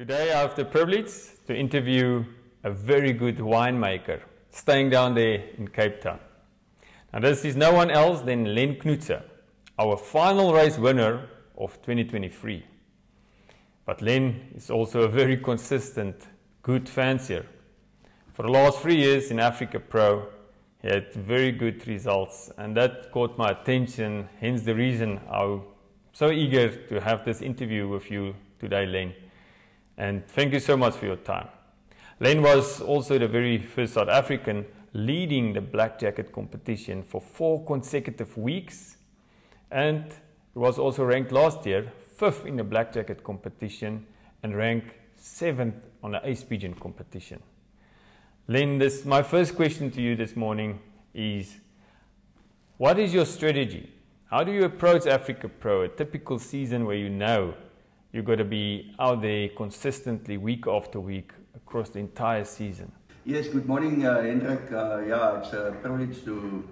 Today I have the privilege to interview a very good winemaker staying down there in Cape Town. Now this is no one else than Len Knoetze, our final race winner of 2023. But Len is also a very consistent, good fancier. For the last 3 years in Africa Pro, he had very good results, and that caught my attention, hence the reason I'm so eager to have this interview with you today, Len. And thank you so much for your time. Len was also the very first South African leading the Black Jacket competition for 4 consecutive weeks, and he was also ranked last year 5th in the Black Jacket competition and ranked 7th on the Ace Pigeon competition. Len, my first question to you this morning is, what is your strategy? How do you approach Africa Pro, a typical season where you know you've got to be out there consistently week after week across the entire season? Yes, good morning, Hendrik. Yeah, it's a privilege to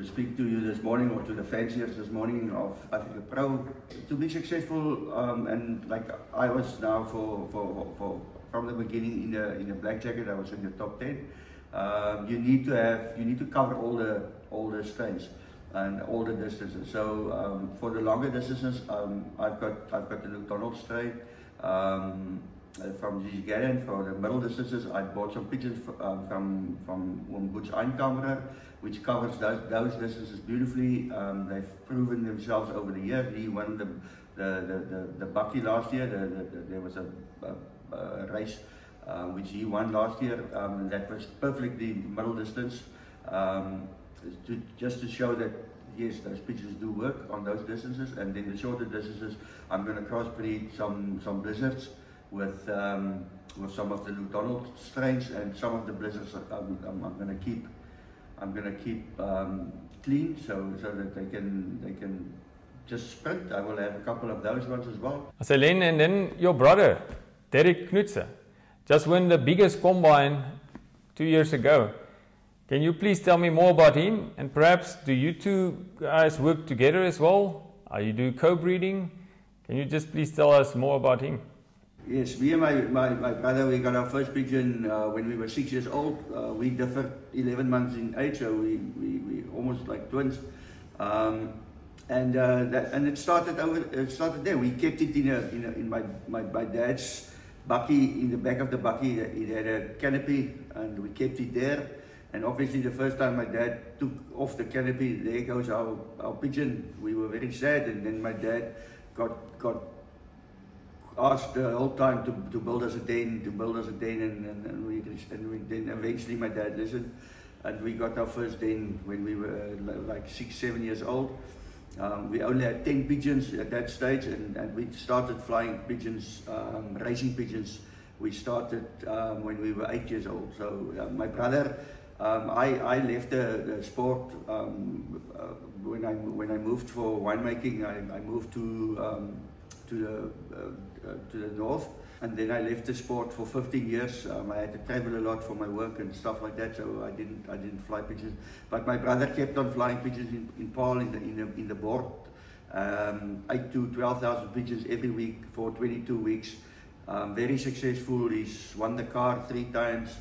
speak to you this morning, or to the fanciers this morning of Africa Pro. To be successful, and like I was now from the beginning in the Black Jacket, I was in the top 10. You need to cover all the strains and all the distances. So for the longer distances, I've got the Luke Donald strain from Gigi Gannon. For the middle distances, I bought some pigeons from Butch Einkammerer, which covers those distances beautifully. They've proven themselves over the year. He won the Bucky last year. There was a race which he won last year. That was perfectly middle distance. Just to show that yes, those pigeons do work on those distances. And then the shorter distances, I'm going to crossbreed some blizzards with some of the Luke Donald strains, and some of the blizzards I'm going to keep clean, so that they can just sprint. I will have a couple of those ones as well. So Len, and then your brother Derek Knoetze just won the biggest combine 2 years ago. Can you please tell me more about him, and perhaps do you two guys work together as well? Are you do co-breeding? Can you just please tell us more about him? Yes, me and my brother, we got our first pigeon when we were 6 years old. We differed 11 months in age, so we almost like twins. And it started there. We kept it in my dad's bucky. In the back of the bucky, it had a canopy, and we kept it there. And obviously the first time my dad took off the canopy, there goes our pigeon. We were very sad, and then my dad got asked the whole time to build us a den, and we then eventually my dad listened, and we got our first den when we were like 6-7 years old. We only had 10 pigeons at that stage, and we started flying pigeons, racing pigeons. We started when we were 8 years old. So my brother, I left the sport when I moved for winemaking. I moved to the north, and then I left the sport for 15 years. I had to travel a lot for my work and stuff like that, so I didn't fly pigeons. But my brother kept on flying pigeons in Paarl in the board, 8 to 12,000 pigeons every week for 22 weeks. Very successful. He's won the car 3 times.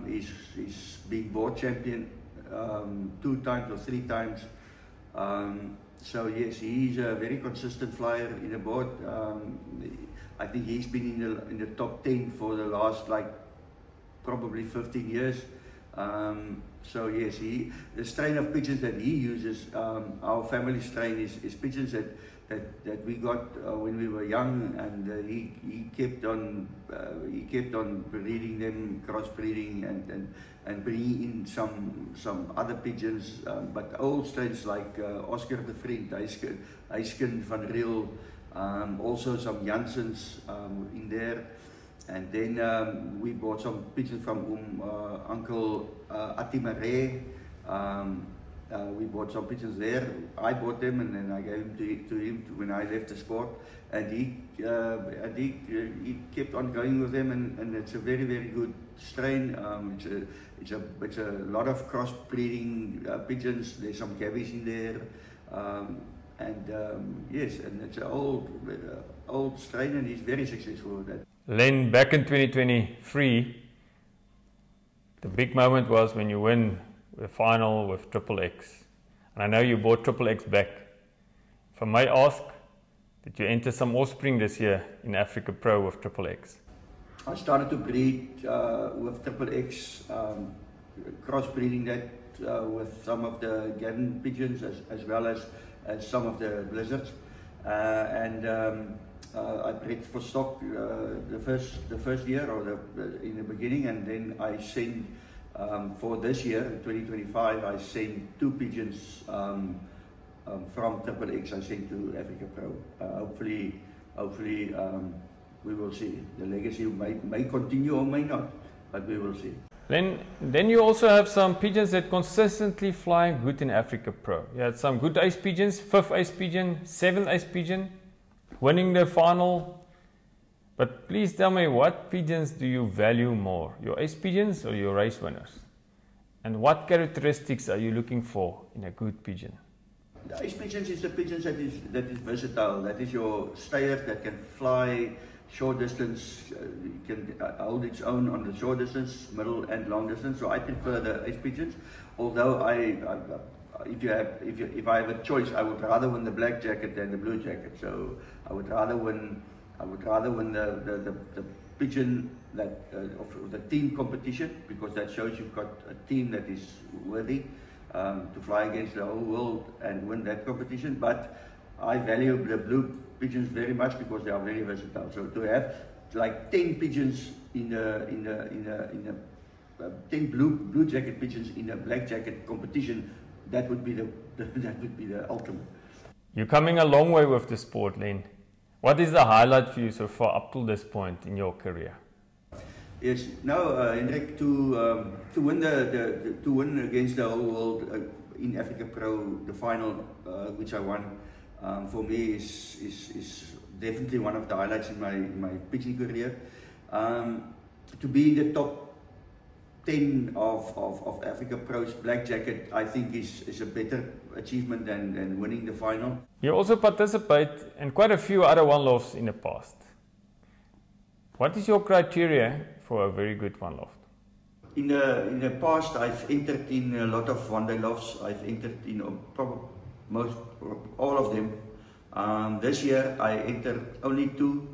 He's been board champion 2 times or 3 times. So yes, he's a very consistent flyer in the board. I think he's been in the top 10 for the last probably 15 years. So yes, the strain of pigeons that he uses, our family strain is pigeons that we got when we were young, and he kept on breeding them, crossbreeding, and bringing in some other pigeons, but old strains like Oscar de Vriend, Huisken van Riel, also some Janssens in there. And then we bought some pigeons from Uncle Atimare. We bought some pigeons there. I bought them, and then I gave them to him when I left the sport. And he kept on going with them, and it's a very, very good strain. It's a lot of crossbreeding pigeons. There's some cabbies in there, And yes, and it's an old strain, and he's very successful with that. Len, back in 2023, the big moment was when you win the final with Triple X. And I know you brought Triple X back. If I may ask, did you enter some offspring this year in Africa Pro with Triple X? I started to breed with Triple X, crossbreeding that with some of the Garden pigeons as well as some of the blizzards. I bred for stock the first year or in the beginning, and then I sent for this year, 2025, I sent 2 pigeons from Triple X. I sent to Africa Pro. Hopefully, we will see. The legacy may continue or may not, but we will see. Then you also have some pigeons that consistently fly good in Africa Pro. You had some good ace pigeons, 5th ace pigeon, 7th ace pigeon, winning the final. But please tell me, what pigeons do you value more, your ace pigeons or your race winners? And what characteristics are you looking for in a good pigeon? The ace pigeons is the pigeons that is versatile. That is your stayers that can fly short distance, can hold its own on the short distance, middle and long distance. So I prefer the ace pigeons. Although if I have a choice, I would rather win the black jacket than the blue jacket. So I would rather win the pigeon that of the team competition, because that shows you've got a team that is worthy to fly against the whole world and win that competition. But I value the blue pigeons very much because they are very versatile. So to have like 10 pigeons in 10 blue jacket pigeons in a black jacket competition, that would be the ultimate. You're coming a long way with the sport, Len. What is the highlight for you so far up to this point in your career? Yes, now Hendrik, to win against the whole world in Africa Pro, the final which I won, for me is definitely one of the highlights in my pigeon career. To be in the top 10 of Africa Pro's black jacket, I think is a better achievement than winning the final. You also participate in quite a few other one-lofts in the past. What is your criteria for a very good one-loft? In the past, I've entered in a lot of one-day lofts. I've entered in all of them. This year, I entered only 2.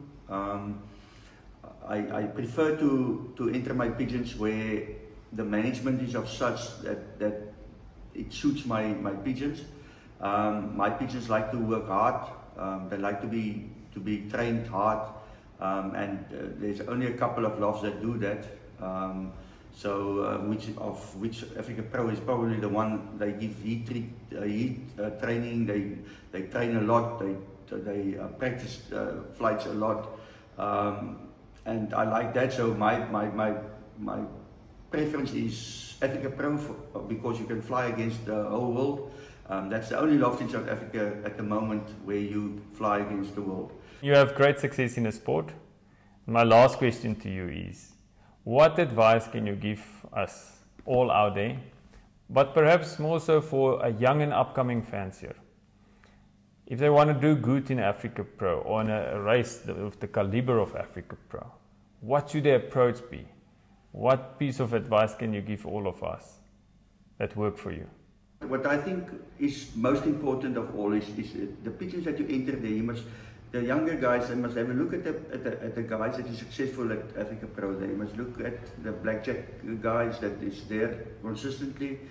I prefer to enter my pigeons where the management is of such that it suits my pigeons. My pigeons like to work hard. They like to be trained hard, and there's only a couple of lofts that do that. Which Africa Pro is probably the one. They give heat training. They train a lot. They practice flights a lot. And I like that, so my preference is Africa Pro because you can fly against the whole world. That's the only loft in South Africa at the moment where you fly against the world. You have great success in the sport. My last question to you is, what advice can you give us all out there, but perhaps more so for a young and upcoming fancier? If they want to do good in Africa Pro or in a race with the caliber of Africa Pro, what should their approach be? What piece of advice can you give all of us that work for you? What I think is most important of all is the pigeons that you enter there. The younger guys, they must have a look at the guys that is successful at Africa Pro. They must look at the blackjack guys that is there consistently,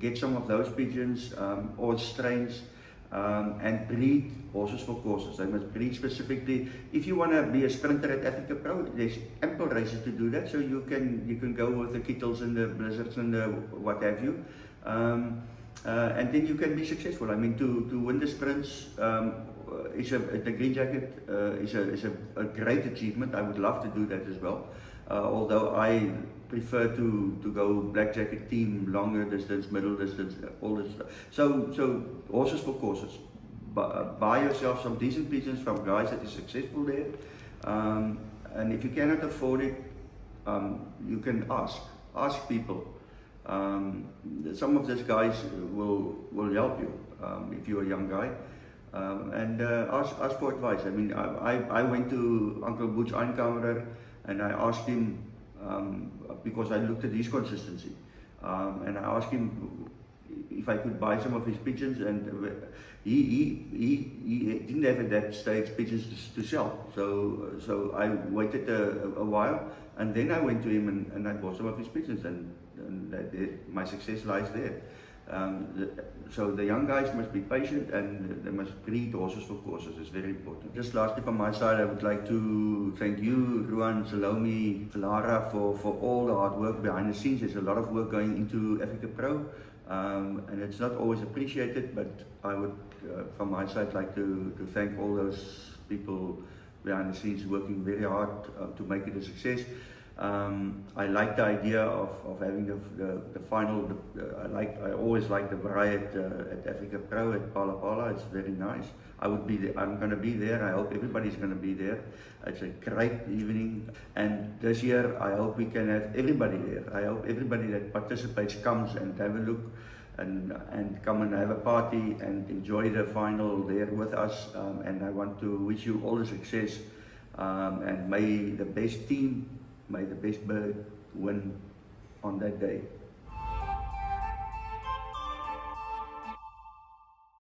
get some of those pigeons or strains. And breed horses for courses. They must breed specifically. If you want to be a sprinter at Africa Pro, there's ample races to do that. So you can go with the Kittles and the Blizzards and the what have you, and then you can be successful. I mean, to win the sprints the green jacket is a great achievement. I would love to do that as well. Although I prefer to go black jacket team, longer distance, middle distance, all this stuff. So horses for courses. Buy yourself some decent pigeons from guys that is successful there. And if you cannot afford it, you can ask people. Some of these guys will help you if you're a young guy. And ask for advice. I mean, I went to Uncle Butch Einkammerer and I asked him, because I looked at his consistency, and I asked him if I could buy some of his pigeons, and he didn't have at that stage pigeons to sell. So I waited a while, and then I went to him and I bought some of his pigeons, and my success lies there. So the young guys must be patient and they must breed horses for courses. It's very important. Just lastly from my side, I would like to thank you, Ruan, Salome, Lara, for all the hard work behind the scenes. There's a lot of work going into Africa Pro, and it's not always appreciated, but I would, from my side, like to thank all those people behind the scenes working very hard to make it a success. I like the idea of having the final. I always like the braai at Africa Pro at Pala Pala. It's very nice. I'm going to be there. I hope everybody's going to be there. It's a great evening, and this year I hope we can have everybody there. I hope everybody that participates comes and have a look, and come and have a party and enjoy the final there with us. And I want to wish you all the success, and may the best team, may the best bird win on that day.